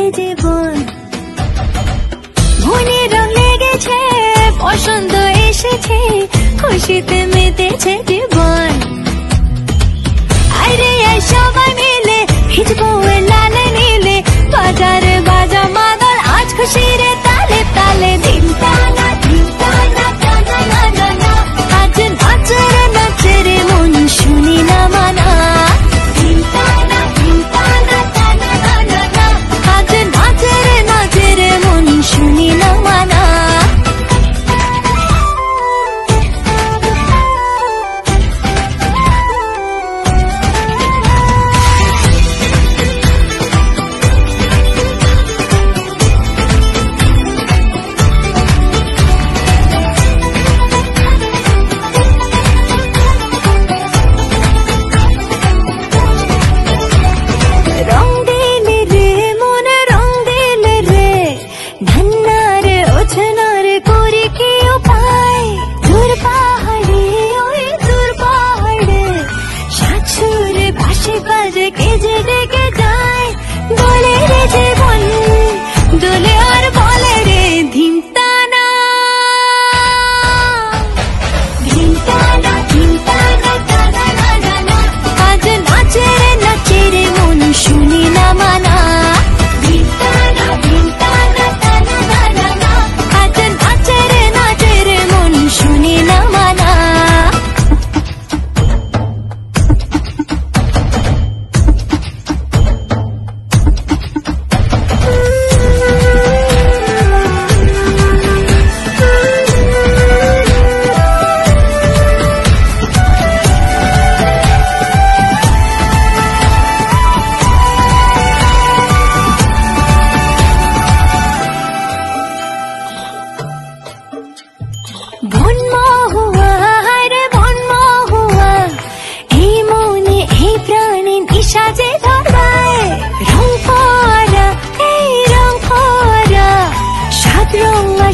গেছে জীবন, মনে রং লেগেছে, বসন্ত এসেছে, খুশিতে মেতেছে জীবন। আরে সবাই মিলে ভিজবো লাল নীলে, বাজারে বাজা মাদল আজ খুশির তালে তালে। দিন টানা দিন টানা টানা না না না, আজ নাচের নাচের মন শুনি না মানা। দিন টানা দিন টানা টানা না না না, আজ নাচের নাচের মন শুনি না মানা।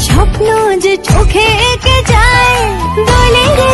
স্বপ্ন যে চোখে এঁকে যায়, দোলে রে